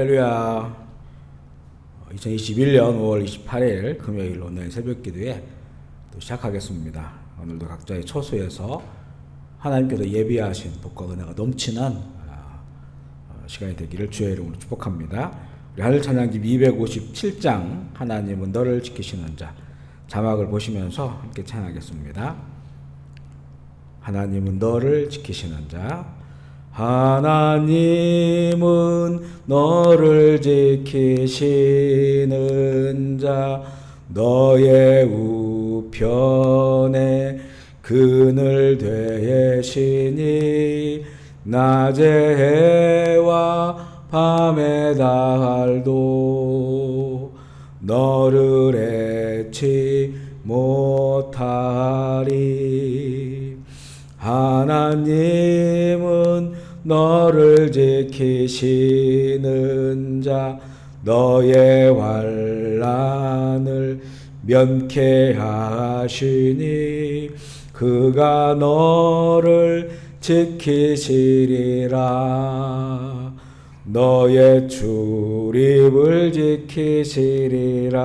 할렐루야. 2021년 5월 28일 금요일 오늘 새벽 기도에 또 시작하겠습니다. 오늘도 각자의 처소에서 하나님께서 예비하신 복과 은혜가 넘치는 시간이 되기를 주의 이름으로 축복합니다. 우리 하늘 찬양집 257장 하나님은 너를 지키시는 자, 자막을 보시면서 함께 찬양하겠습니다. 하나님은 너를 지키시는 자, 하나님은 너를 지키시는 자, 너의 우편에 그늘 되시니 낮의 해와 밤의 달도 너를 해치 못하리. 하나님은 너를 지키시는 자, 너의 환난을 면케하시니 그가 너를 지키시리라. 너의 출입을 지키시리라.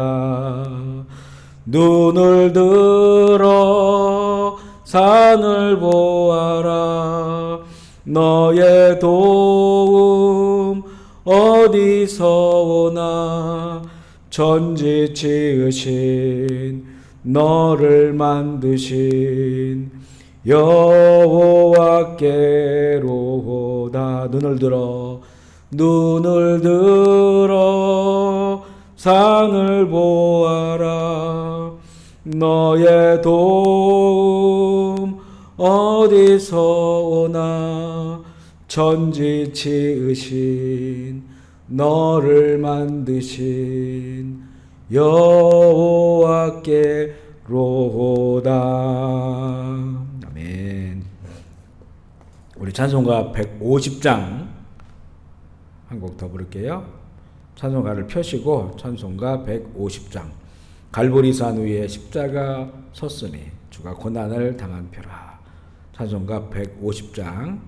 눈을 들어 산을 보아라. 너의 도움 어디서 오나. 천지 지으신 너를 만드신 여호와께로다. 눈을 들어 산을 보아라. 너의 도움 어디서 오나. 천지 지으신 너를 만드신 여호와께로다. 아멘. 우리 찬송가 150장 한 곡 더 부를게요. 찬송가를 펴시고 찬송가 150장. 갈보리산 위에 십자가 섰으니 주가 고난을 당한 표라. 찬송가 150장.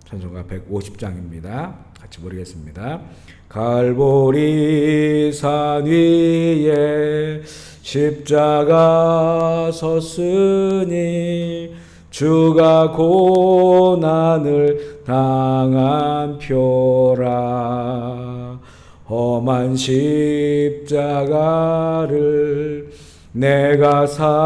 찬송가 150장입니다. 같이 부르겠습니다. 갈보리산 위에 십자가 섰으니 주가 고난을 당한 표라. 험한 십자가를 내가 사랑함은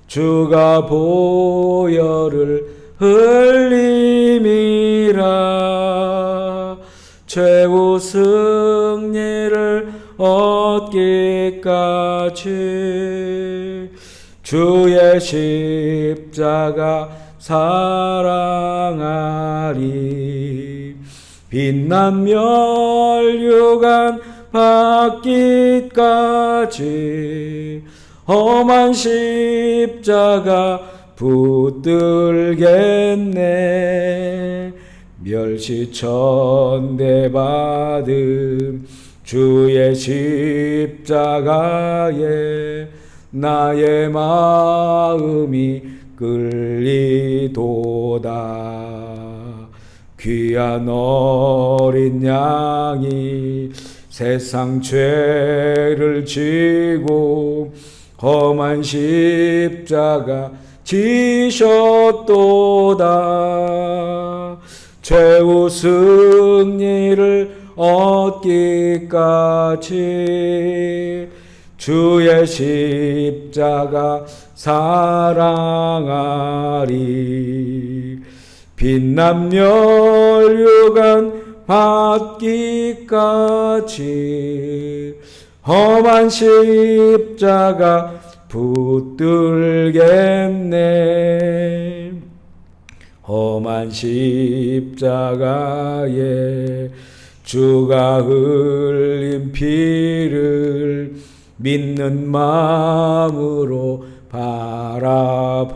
주가 보혈을 흘림이라. 최후 승리를 얻기까지 주의 십자가 사랑하리. 빛난 멸류관 받기까지 험한 십자가 붙들겠네. 멸시천대 받음 주의 십자가에 나의 마음이 끌리도다. 귀한 어린 양이 세상 죄를 지고 험한 십자가 지셨도다. 최후 승리를 얻기까지 주의 십자가 사랑하리. 빛난 멸류관 받기까지 험한 십자가 붙들겠네. 험한 십자가에 주가 흘린 피를 믿는 마음으로 바라보니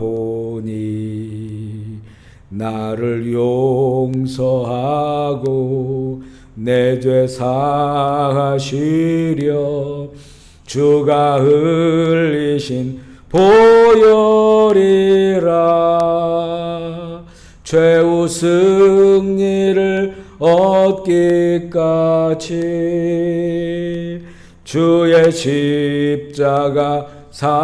나를 용서하고 내 죄 사하시려 주가 흘리신 보혈이라. 최후 승리를 얻기까지 주의 십자가 사랑하리.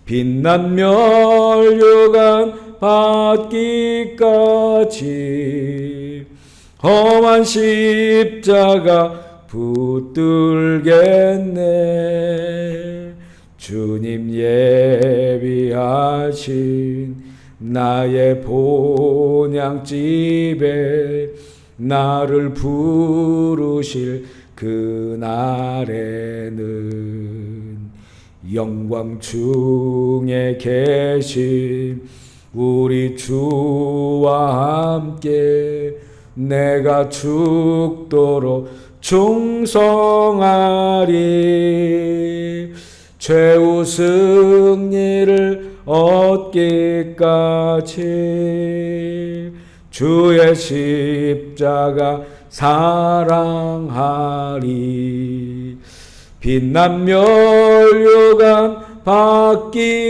빛난 멸류관 받기까지 험한 십자가 붙들겠네. 주님 예비하신 나의 본향집에 나를 부르실 그날에는 영광 중에 계신 우리 주와 함께 내가 죽도록 충성하리. 최후 승리를 얻기까지 주의 십자가 사랑하리. 빛난 멸류관 받기까지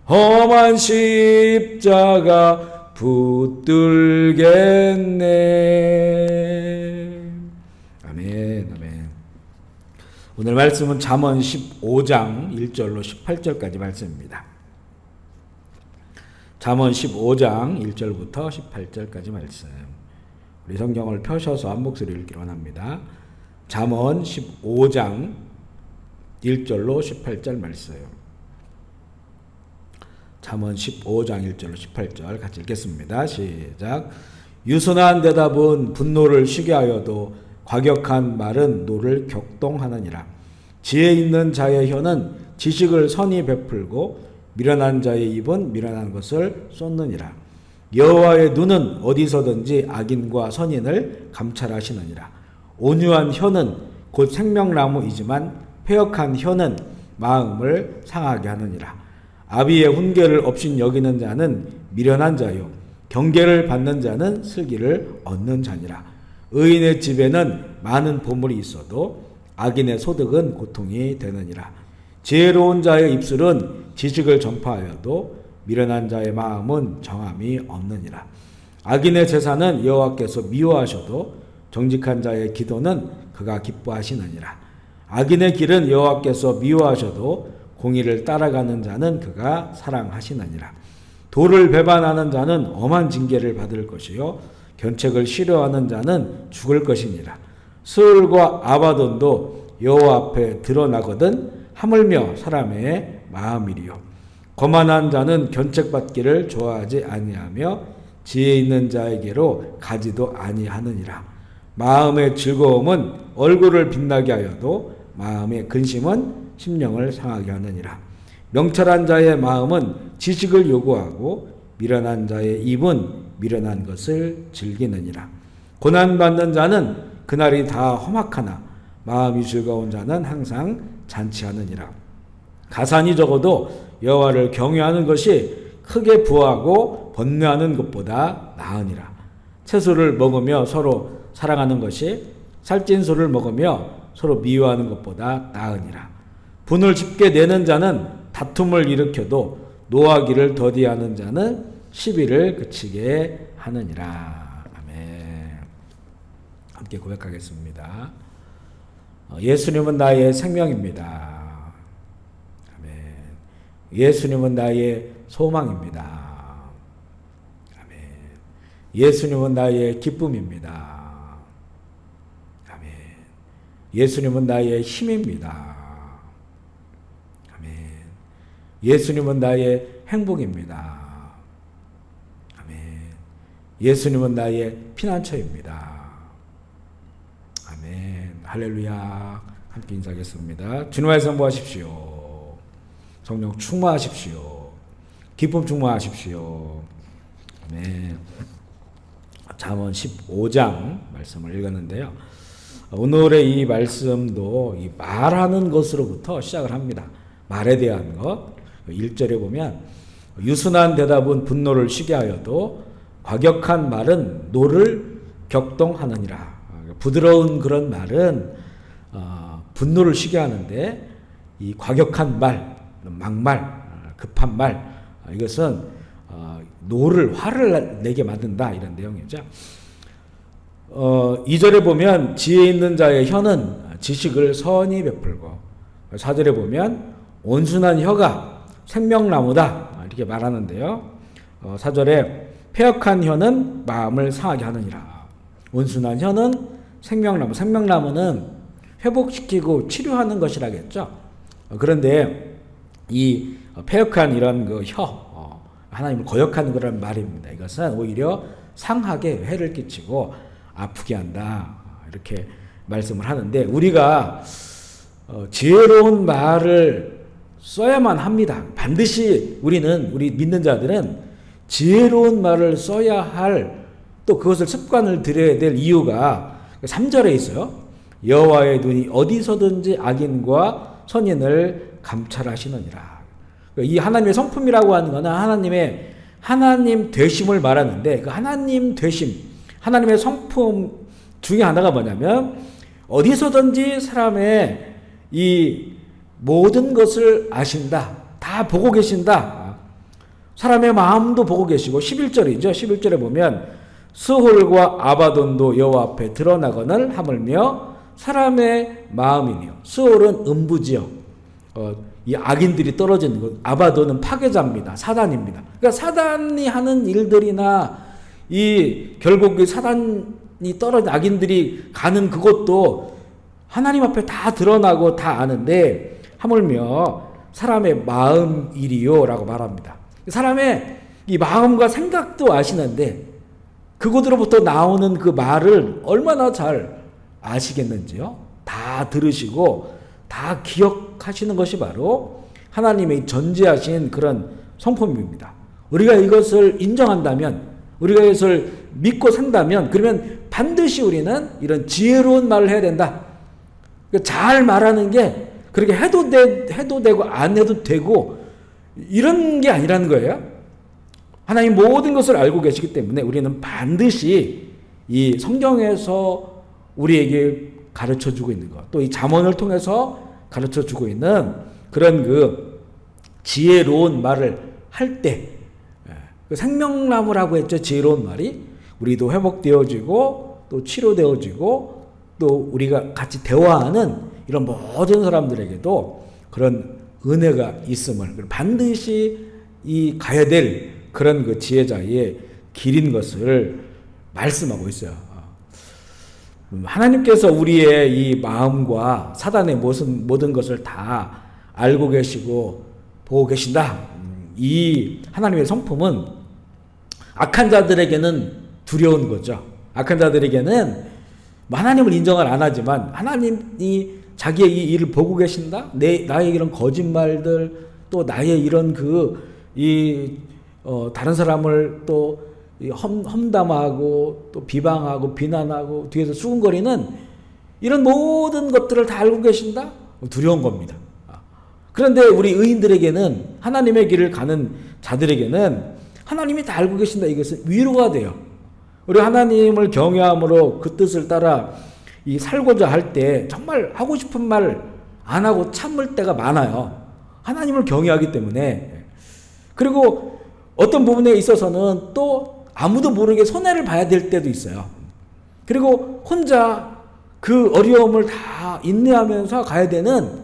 험한 십자가 붙들겠네. 아멘, 아멘. 오늘 말씀은 잠언 15장 1절로 18절까지 말씀입니다. 잠언 15장 1절부터 18절까지 말씀. 우리 성경을 펴셔서 한 목소리 읽기를 원합니다. 잠언 15장 1절로 18절 말씀. 잠언 15장 1절로 18절 같이 읽겠습니다. 시작. 유순한 대답은 분노를 쉬게 하여도 과격한 말은 노를 격동하느니라. 지혜 있는 자의 혀는 지식을 선히 베풀고 미련한 자의 입은 미련한 것을 쏟느니라. 여호와의 눈은 어디서든지 악인과 선인을 감찰하시느니라. 온유한 혀는 곧 생명나무이지만 패역한 혀는 마음을 상하게 하느니라. 아비의 훈계를 없인 여기는 자는 미련한 자요 경계를 받는 자는 슬기를 얻는 자니라. 의인의 집에는 많은 보물이 있어도 악인의 소득은 고통이 되느니라. 지혜로운 자의 입술은 지식을 전파하여도 미련한 자의 마음은 정함이 없느니라. 악인의 제사는 여호와께서 미워하셔도 정직한 자의 기도는 그가 기뻐하시느니라. 악인의 길은 여호와께서 미워하셔도 공의를 따라가는 자는 그가 사랑하시느니라. 도를 배반하는 자는 엄한 징계를 받을 것이요 견책을 싫어하는 자는 죽을 것이니라. 스울과 아바돈도 여호와 앞에 드러나거든 하물며 사람의 마음이리요. 거만한 자는 견책받기를 좋아하지 아니하며 지혜 있는 자에게로 가지도 아니하느니라. 마음의 즐거움은 얼굴을 빛나게 하여도 마음의 근심은 심령을 상하게 하느니라. 명철한 자의 마음은 지식을 요구하고 미련한 자의 입은 미련한 것을 즐기느니라. 고난받는 자는 그날이 다 험악하나 마음이 즐거운 자는 항상 잔치하느니라. 가산이 적어도 여호와를 경외하는 것이 크게 부하고 번뇌하는 것보다 나으니라. 채소를 먹으며 서로 사랑하는 것이 살찐 소를 먹으며 서로 미워하는 것보다 나으니라. 분을 쉽게 내는 자는 다툼을 일으켜도 노하기를 더디하는 자는 시비를 그치게 하느니라. 아멘. 함께 고백하겠습니다. 예수님은 나의 생명입니다. 아멘. 예수님은 나의 소망입니다. 아멘. 예수님은 나의 기쁨입니다. 아멘. 예수님은 나의 힘입니다. 예수님은 나의 행복입니다. 아멘. 예수님은 나의 피난처입니다. 아멘. 할렐루야. 함께 인사하겠습니다. 주님의 선포하십시오. 성령 충만하십시오. 기쁨 충만하십시오. 아멘. 잠언 15장 말씀을 읽었는데요. 오늘의 이 말씀도 이 말하는 것으로부터 시작을 합니다. 말에 대한 것. 1절에 보면 유순한 대답은 분노를 쉬게 하여도 과격한 말은 노를 격동하느니라. 부드러운 그런 말은 분노를 쉬게 하는데 이 과격한 말, 막말, 급한 말, 이것은 화를 내게 만든다 이런 내용이죠. 2절에 보면 지혜 있는 자의 혀는 지식을 선히 베풀고 4절에 보면 온순한 혀가 생명나무다 이렇게 말하는데요. 4절에 패역한 혀는 마음을 상하게 하느니라. 온순한 혀는 생명나무는 회복시키고 치료하는 것이라겠죠. 그런데 이 패역한 이런 그 혀, 하나님을 거역하는 그런 말입니다. 이것은 오히려 상하게 해를 끼치고 아프게 한다 이렇게 말씀을 하는데, 우리가 지혜로운 말을 써야만 합니다. 반드시 우리 믿는 자들은 지혜로운 말을 써야 할, 또 그것을 습관을 들여야 될 이유가 3절에 있어요. 여호와의 눈이 어디서든지 악인과 선인을 감찰하시느니라. 이 하나님의 성품이라고 하는 것은 하나님 되심을 말하는데, 그 하나님 되심, 하나님의 성품 중에 하나가 뭐냐면 어디서든지 사람의 이 모든 것을 아신다. 다 보고 계신다. 사람의 마음도 보고 계시고, 11절이죠. 11절에 보면 스홀과 아바돈도 여호와 앞에 드러나거늘 하물며 사람의 마음이니요. 스홀은 음부지요. 이 악인들이 떨어지는 것. 아바돈은 파괴자입니다. 사단입니다. 그러니까 사단이 하는 일들이나 결국 사단이 떨어진 악인들이 가는 그것도 하나님 앞에 다 드러나고 다 아는데, 하물며 사람의 마음이리요 라고 말합니다. 사람의 이 마음과 생각도 아시는데 그곳으로부터 나오는 그 말을 얼마나 잘 아시겠는지요? 다 들으시고 다 기억하시는 것이 바로 하나님의 전지하신 그런 성품입니다. 우리가 이것을 인정한다면, 우리가 이것을 믿고 산다면, 그러면 반드시 우리는 이런 지혜로운 말을 해야 된다. 잘 말하는 게 그렇게 해도 되고 안 해도 되고 이런 게 아니라는 거예요. 하나님 모든 것을 알고 계시기 때문에 우리는 반드시 이 성경에서 우리에게 가르쳐주고 있는 것, 또 이 잠언을 통해서 가르쳐주고 있는 그런 그 지혜로운 말을 할 때, 그 생명나무라고 했죠. 지혜로운 말이 우리도 회복되어지고 또 치료되어지고 또 우리가 같이 대화하는 이런 모든 사람들에게도 그런 은혜가 있음을 반드시 가야 될 그런 그 지혜자의 길인 것을 말씀하고 있어요. 하나님께서 우리의 이 마음과 사단의 모든 것을 다 알고 계시고 보고 계신다. 이 하나님의 성품은 악한 자들에게는 두려운 거죠. 악한 자들에게는 하나님을 인정을 안 하지만 하나님이 자기의 이 일을 보고 계신다? 나의 이런 거짓말들, 또 나의 이런 다른 사람을 또 험담하고 또 비방하고 비난하고 뒤에서 수군거리는 이런 모든 것들을 다 알고 계신다? 두려운 겁니다. 그런데 우리 의인들에게는, 하나님의 길을 가는 자들에게는 하나님이 다 알고 계신다. 이것은 위로가 돼요. 우리 하나님을 경외함으로 그 뜻을 따라 살고자 할 때 정말 하고 싶은 말 안 하고 참을 때가 많아요. 하나님을 경외하기 때문에. 그리고 어떤 부분에 있어서는 또 아무도 모르게 손해를 봐야 될 때도 있어요. 그리고 혼자 그 어려움을 다 인내하면서 가야 되는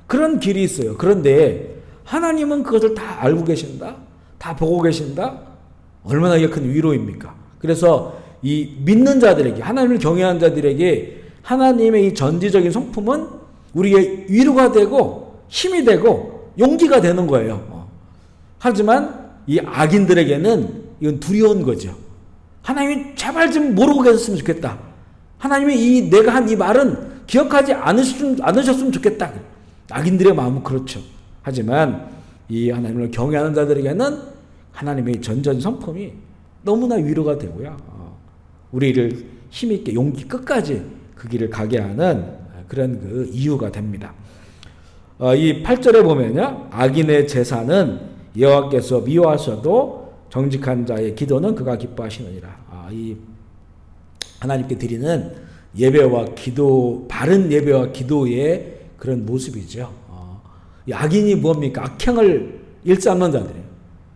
그런 길이 있어요. 그런데 하나님은 그것을 다 알고 계신다? 다 보고 계신다? 얼마나 이게 큰 위로입니까? 그래서 이 믿는 자들에게, 하나님을 경외하는 자들에게 하나님의 이 전지적인 성품은 우리의 위로가 되고 힘이 되고 용기가 되는 거예요. 하지만 이 악인들에게는 이건 두려운 거죠. 하나님이 제발 좀 모르고 계셨으면 좋겠다. 하나님이 내가 한 이 말은 기억하지 않으셨으면 좋겠다. 악인들의 마음은 그렇죠. 하지만 이 하나님을 경외하는 자들에게는 하나님의 전적인 성품이 너무나 위로가 되고요. 우리를 힘있게 용기 끝까지 그 길을 가게 하는 그런 그 이유가 됩니다. 이 8절에 보면요. 악인의 제사는 여호와께서 미워하셔도 정직한 자의 기도는 그가 기뻐하시느니라. 이 하나님께 드리는 예배와 기도, 바른 예배와 기도의 그런 모습이죠. 이 악인이 뭡니까? 악행을 일삼는 자들이에요.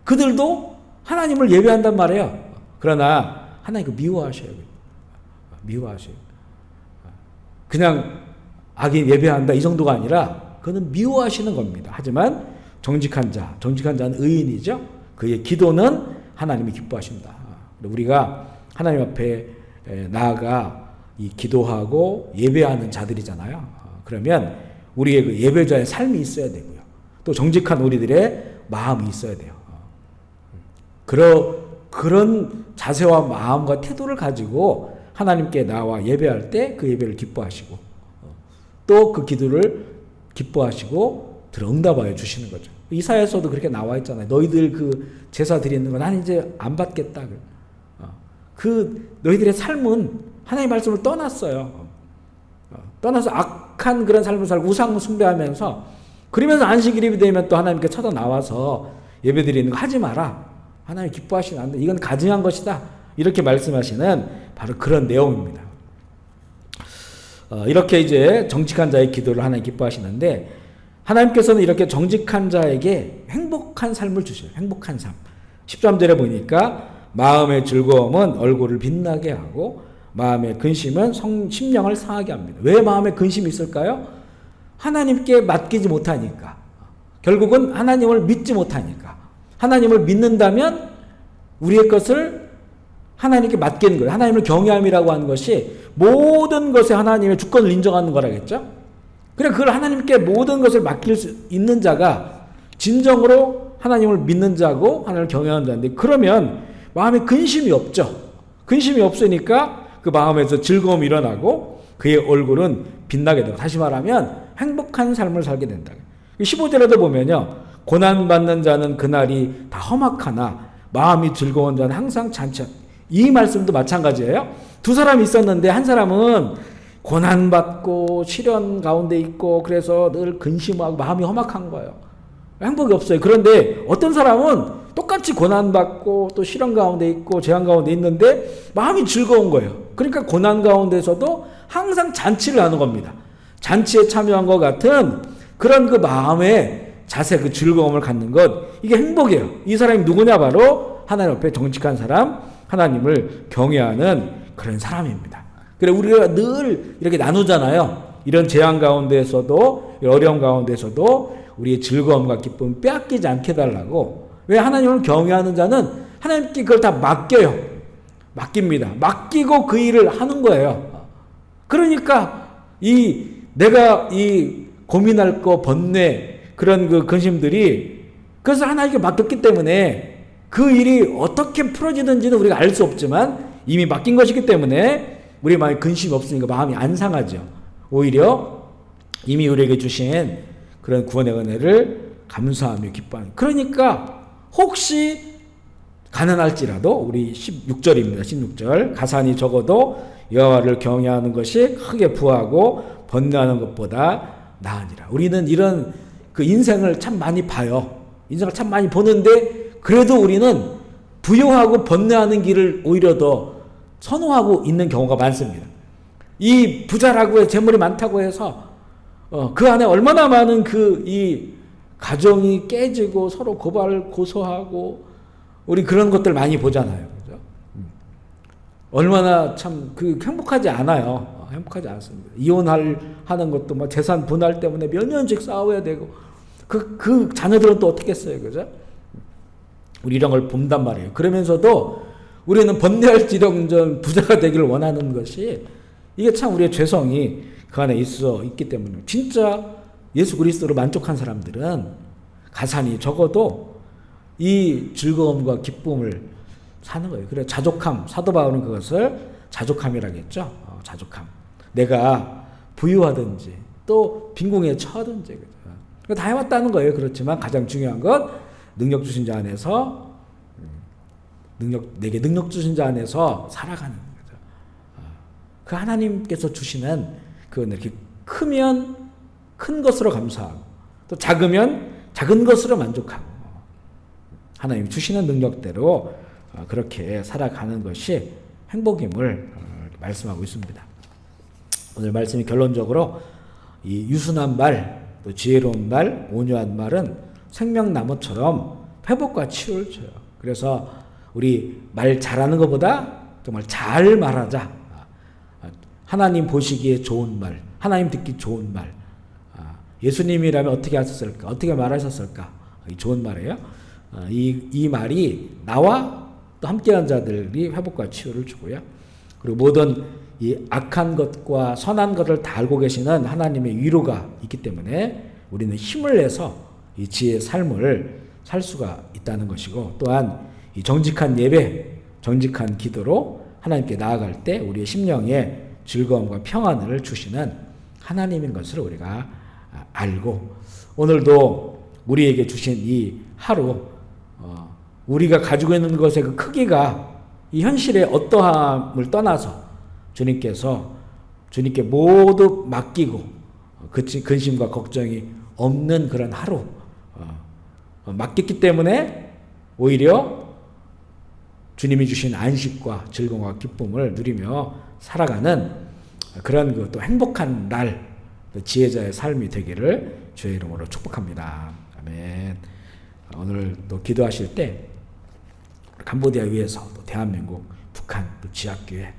그들도 하나님을 예배한단 말이에요. 그러나 하나님 미워하셔요. 미워하셔요. 그냥 악인 예배한다 이 정도가 아니라 그는 미워하시는 겁니다. 하지만 정직한 자는 의인이죠. 그의 기도는 하나님이 기뻐하신다. 우리가 하나님 앞에 나아가 이 기도하고 예배하는 자들이잖아요. 그러면 우리의 그 예배자의 삶이 있어야 되고요. 또 정직한 우리들의 마음이 있어야 돼요. 그런 자세와 마음과 태도를 가지고 하나님께 나와 예배할 때 그 예배를 기뻐하시고 또 그 기도를 기뻐하시고 응답하여 주시는 거죠. 이사야서도 그렇게 나와 있잖아요. 너희들 그 제사 드리는 거 난 이제 안 받겠다. 그 너희들의 삶은 하나님의 말씀을 떠났어요. 떠나서 악한 그런 삶을 살고 우상 숭배하면서 그러면서 안식일이 되면 또 하나님께 쳐다 나와서 예배 드리는 거 하지 마라. 하나님 기뻐하시는 안 돼. 이건 가증한 것이다. 이렇게 말씀하시는 바로 그런 내용입니다. 이렇게 이제 정직한 자의 기도를 하나님 기뻐하시는데 하나님께서는 이렇게 정직한 자에게 행복한 삶을 주셔요. 행복한 삶. 13절에 보니까 마음의 즐거움은 얼굴을 빛나게 하고 마음의 근심은 심령을 상하게 합니다. 왜 마음에 근심이 있을까요? 하나님께 맡기지 못하니까. 결국은 하나님을 믿지 못하니까. 하나님을 믿는다면 우리의 것을 하나님께 맡기는 거예요. 하나님을 경외함이라고 하는 것이 모든 것에 하나님의 주권을 인정하는 거라겠죠. 그래 그걸 하나님께 모든 것을 맡길 수 있는 자가 진정으로 하나님을 믿는 자고 하나님을 경외하는 자인데 그러면 마음에 근심이 없죠. 근심이 없으니까 그 마음에서 즐거움이 일어나고 그의 얼굴은 빛나게 되고 다시 말하면 행복한 삶을 살게 된다. 15절에도 보면요. 고난받는 자는 그날이 다 험악하나 마음이 즐거운 자는 항상 잔치. 이 말씀도 마찬가지예요. 두 사람이 있었는데 한 사람은 고난받고 시련 가운데 있고 그래서 늘 근심하고 마음이 험악한 거예요. 행복이 없어요. 그런데 어떤 사람은 똑같이 고난받고 또 시련 가운데 있고 재앙 가운데 있는데 마음이 즐거운 거예요. 그러니까 고난 가운데서도 항상 잔치를 하는 겁니다. 잔치에 참여한 것 같은 그런 그 마음의 자세, 그 즐거움을 갖는 것, 이게 행복이에요. 이 사람이 누구냐? 바로 하나님 앞에 정직한 사람, 하나님을 경외하는 그런 사람입니다. 그래 우리가 늘 이렇게 나누잖아요. 이런 재앙 가운데서도 어려움 가운데서도 우리의 즐거움과 기쁨 빼앗기지 않게 달라고. 왜? 하나님을 경외하는 자는 하나님께 그걸 다 맡겨요. 맡깁니다. 맡기고 그 일을 하는 거예요. 그러니까 내가 고민할 거 번뇌 그런 그 근심들이 그것을 하나님께 맡겼기 때문에 그 일이 어떻게 풀어지는지는 우리가 알 수 없지만 이미 맡긴 것이기 때문에 우리 마음에 근심이 없으니까 마음이 안 상하죠. 오히려 이미 우리에게 주신 그런 구원의 은혜를 감사하며 기뻐하는. 그러니까 혹시 가난할지라도 우리 16절입니다. 16절 가산이 적어도 여호와를 경외하는 것이 크게 부하고 번뇌하는 것보다 나으니라. 우리는 이런 그 인생을 참 많이 봐요. 인생을 참 많이 보는데 그래도 우리는 부요하고 번뇌하는 길을 오히려 더 선호하고 있는 경우가 많습니다. 이 부자라고 해 재물이 많다고 해서 그 안에 얼마나 많은 이 가정이 깨지고 서로 고발을 고소하고 우리 그런 것들 많이 보잖아요. 그죠? 얼마나 참 행복하지 않아요. 행복하지 않습니다. 이혼하는 것도 막 재산 분할 때문에 몇 년씩 싸워야 되고 그 자녀들은 또 어떻게 했어요. 그죠? 우리 이런 걸 본단 말이에요. 그러면서도 우리는 번뇌할지언정 부자가 되기를 원하는 것이 이게 참 우리의 죄성이 그 안에 있기 때문에 진짜 예수 그리스도로 만족한 사람들은 가산이 적어도 이 즐거움과 기쁨을 사는 거예요. 그래 자족함, 사도 바울은 그것을 자족함이라고 했죠. 자족함. 내가 부유하든지 또 빈궁에 처하든지 다 해왔다는 거예요. 그렇지만 가장 중요한 건 능력 주신 자 안에서 내게 능력 주신 자 안에서 살아가는 거죠. 그 하나님께서 주시는 그건 이렇게 크면 큰 것으로 감사하고 또 작으면 작은 것으로 만족하고 하나님이 주시는 능력대로 그렇게 살아가는 것이 행복임을 말씀하고 있습니다. 오늘 말씀이 결론적으로 이 유순한 말 또 지혜로운 말, 온유한 말은 생명나무처럼 회복과 치유를 줘요. 그래서 우리 말 잘하는 것보다 정말 잘 말하자. 하나님 보시기에 좋은 말, 하나님 듣기 좋은 말. 예수님이라면 어떻게 하셨을까? 어떻게 말하셨을까? 좋은 말이에요. 이 말이 나와 또 함께한 자들이 회복과 치유를 주고요. 그리고 모든 이 악한 것과 선한 것을 다 알고 계시는 하나님의 위로가 있기 때문에 우리는 힘을 내서 이 지혜의 삶을 살 수가 있다는 것이고, 또한 이 정직한 예배, 정직한 기도로 하나님께 나아갈 때 우리의 심령에 즐거움과 평안을 주시는 하나님인 것을 우리가 알고, 오늘도 우리에게 주신 이 하루, 우리가 가지고 있는 것의 그 크기가 이 현실의 어떠함을 떠나서 주님께 모두 맡기고 근심과 걱정이 없는 그런 하루, 맡겼기 때문에 오히려 주님이 주신 안식과 즐거움과 기쁨을 누리며 살아가는 그런 그 또 행복한 날, 또 지혜자의 삶이 되기를 주의 이름으로 축복합니다. 아멘. 오늘 또 기도하실 때 캄보디아 위에서 또 대한민국, 북한, 또 지역교회,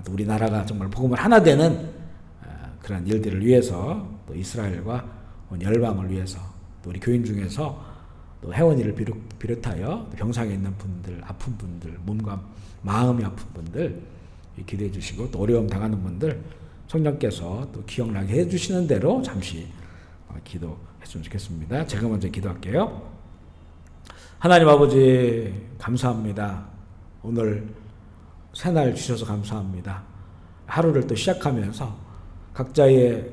또 우리나라가 정말 복음을 하나 되는 그런 일들을 위해서, 또 이스라엘과 열방을 위해서, 또 우리 교인 중에서 또 혜원이를 비롯하여 병상에 있는 분들, 아픈 분들, 몸과 마음이 아픈 분들 기도해 주시고, 또 어려움 당하는 분들 성령께서 또 기억나게 해주시는 대로 잠시 기도했으면 좋겠습니다. 제가 먼저 기도할게요. 하나님 아버지 감사합니다. 오늘 새날 주셔서 감사합니다. 하루를 또 시작하면서 각자의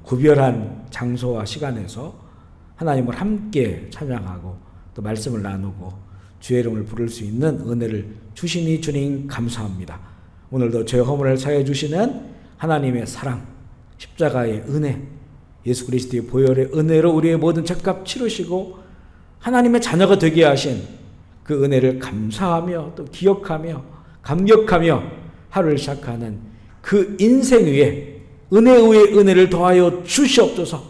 구별한 장소와 시간에서 하나님을 함께 찬양하고 또 말씀을 나누고 주의 이름을 부를 수 있는 은혜를 주시니 주님 감사합니다. 오늘도 죄 허물을 사해 주시는 하나님의 사랑, 십자가의 은혜, 예수 그리스도의 보혈의 은혜로 우리의 모든 죄값 치르시고 하나님의 자녀가 되게 하신 그 은혜를 감사하며 또 기억하며 감격하며 하루를 시작하는 그 인생 위에 은혜 위에 은혜를 더하여 주시옵소서.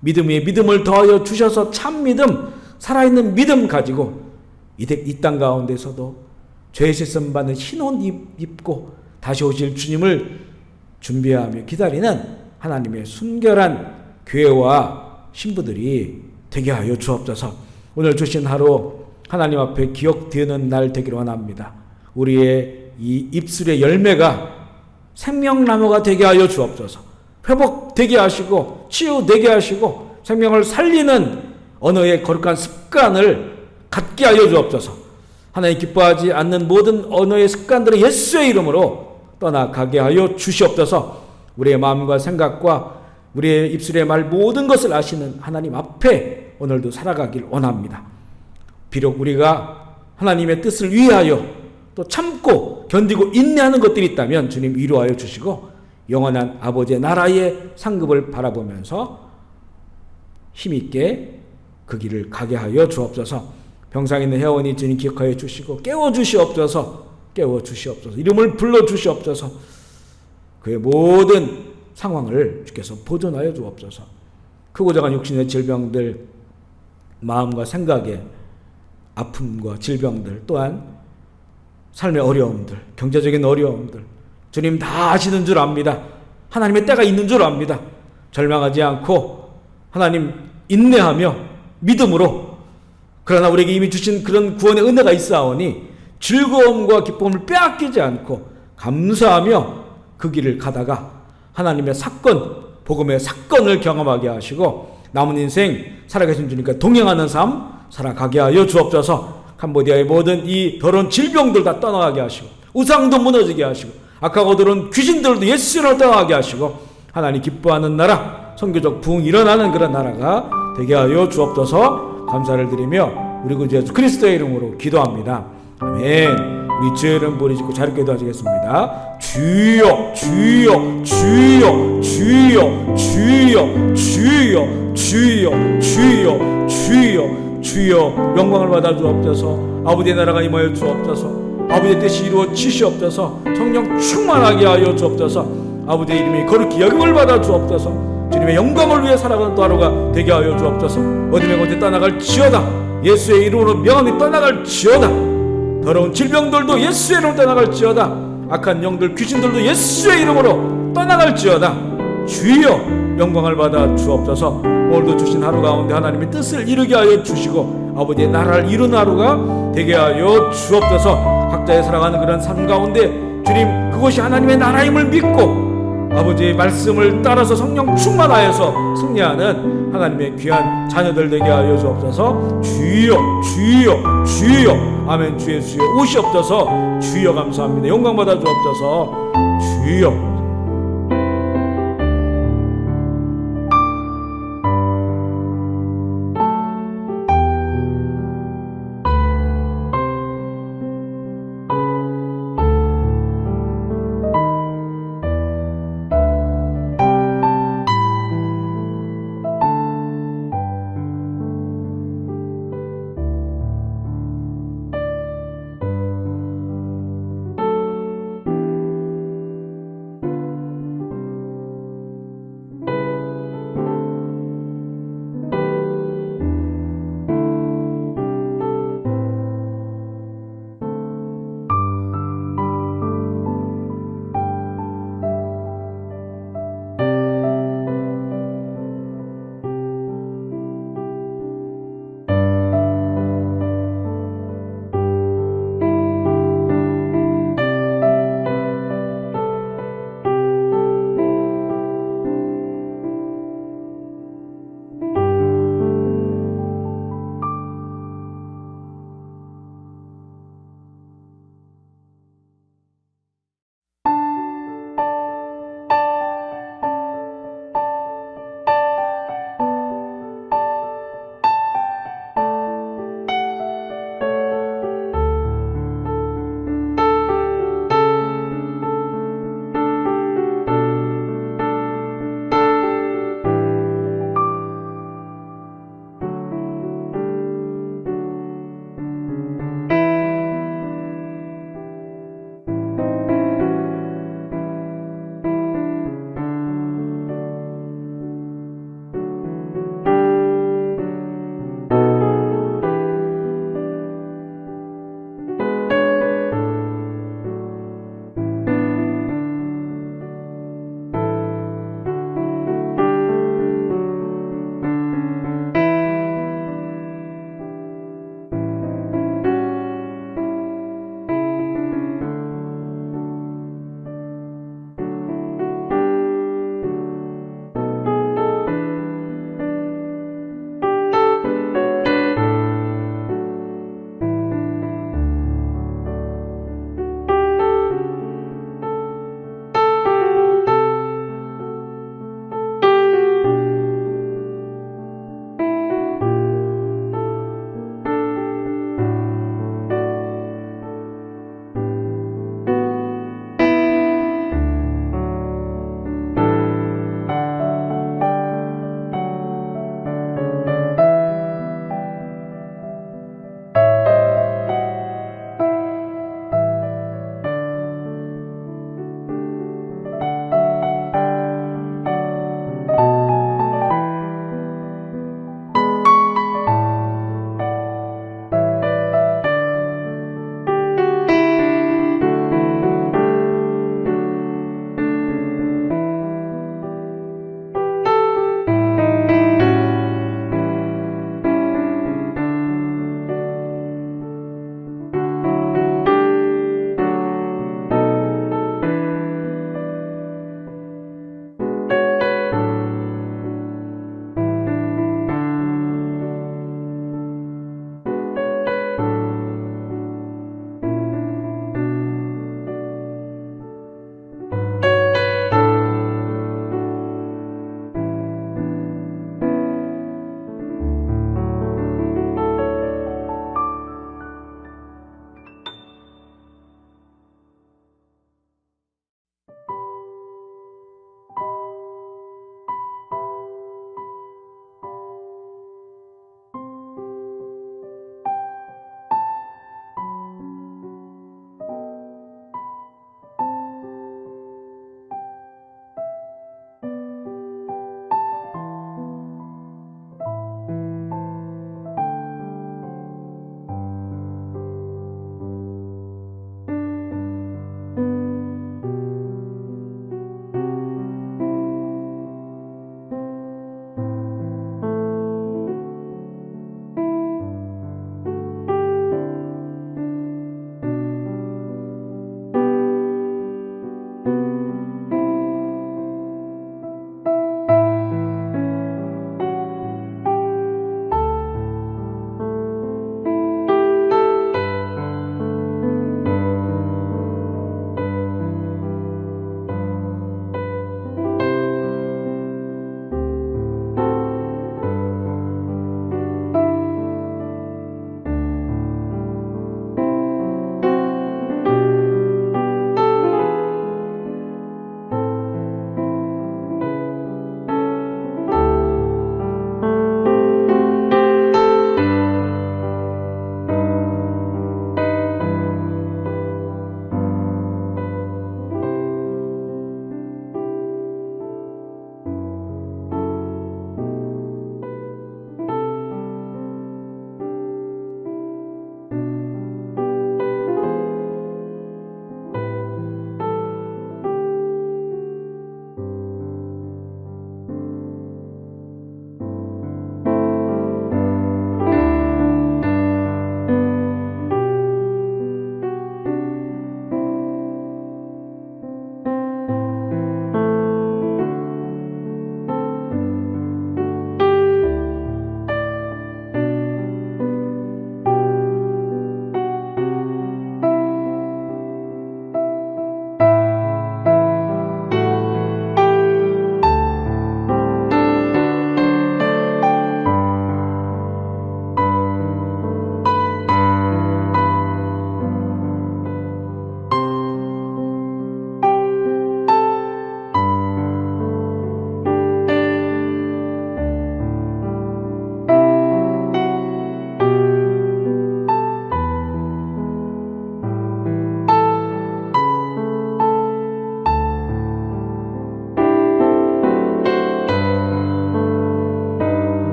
믿음 위에 믿음을 더하여 주셔서 참 믿음, 살아있는 믿음 가지고 이 땅 가운데서도 죄 씻음 받는 흰옷 입고 다시 오실 주님을 준비하며 기다리는 하나님의 순결한 교회와 신부들이 되게 하여 주옵소서. 오늘 주신 하루 하나님 앞에 기억되는 날 되기를 원합니다. 우리의 이 입술의 열매가 생명나무가 되게 하여 주옵소서. 회복되게 하시고 치유되게 하시고 생명을 살리는 언어의 거룩한 습관을 갖게 하여 주옵소서. 하나님 기뻐하지 않는 모든 언어의 습관들을 예수의 이름으로 떠나가게 하여 주시옵소서. 우리의 마음과 생각과 우리의 입술의 말 모든 것을 아시는 하나님 앞에 오늘도 살아가길 원합니다. 비록 우리가 하나님의 뜻을 위하여 또 참고 견디고 인내하는 것들이 있다면 주님 위로하여 주시고 영원한 아버지의 나라의 상급을 바라보면서 힘있게 그 길을 가게 하여 주옵소서. 병상에 있는 혜원이 주님 기억하여 주시고 깨워주시옵소서. 이름을 불러주시옵소서. 그의 모든 상황을 주께서 보존하여 주옵소서. 크고 작은 육신의 질병들, 마음과 생각의 아픔과 질병들, 또한 삶의 어려움들, 경제적인 어려움들 주님 다 아시는 줄 압니다. 하나님의 때가 있는 줄 압니다. 절망하지 않고 하나님 인내하며 믿음으로, 그러나 우리에게 이미 주신 그런 구원의 은혜가 있사오니 즐거움과 기쁨을 빼앗기지 않고 감사하며 그 길을 가다가 하나님의 사건, 복음의 사건을 경험하게 하시고 남은 인생 살아계신 주님과 동행하는 삶 살아가게 하여 주옵소서. 캄보디아의 모든 이 더러운 질병들 다 떠나가게 하시고 우상도 무너지게 하시고 악하고 더러운 귀신들도 예수로 떠나가게 하시고 하나님 기뻐하는 나라, 선교적 부흥이 일어나는 그런 나라가 되게 하여 주옵소서. 감사를 드리며 우리 구주 예수 그리스도의 이름으로 기도합니다. 아멘. 우리 주의 이름 부르짖고 자리에 기도하시겠습니다. 주여 주여 주여 주여 주여 주여 주여 주여 주여 주여 영광을 받아 주옵소서. 아버지의 나라가 임하여 주옵소서. 아버지의 뜻이 이루어지시옵소서. 성령 충만하게 하여 주옵소서. 아버지의 이름이 거룩히 여김을 받아 주옵소서. 주님의 영광을 위해 살아가는 또 하루가 되게 하여 주옵소서. 어둠의 곳에 떠나갈지어다. 예수의 이름으로 명함이 떠나갈지어다. 더러운 질병들도 예수의 이름으로 떠나갈지어다. 악한 영들 귀신들도 예수의 이름으로 떠나갈지어다. 주여 영광을 받아 주옵소서. 오늘도 주신 하루 가운데 하나님의 뜻을 이루게 하여 주시고 아버지의 나라를 이루는 하루가 되게 하여 주옵소서. 각자의 살아가는 그런 삶 가운데 주님 그것이 하나님의 나라임을 믿고 아버지의 말씀을 따라서 성령 충만하여서 승리하는 하나님의 귀한 자녀들 되게 하여 주옵소서. 주여 주여 주여 아멘. 주 예수여 오시옵소서. 주여 감사합니다. 영광 받아 주옵소서. 주여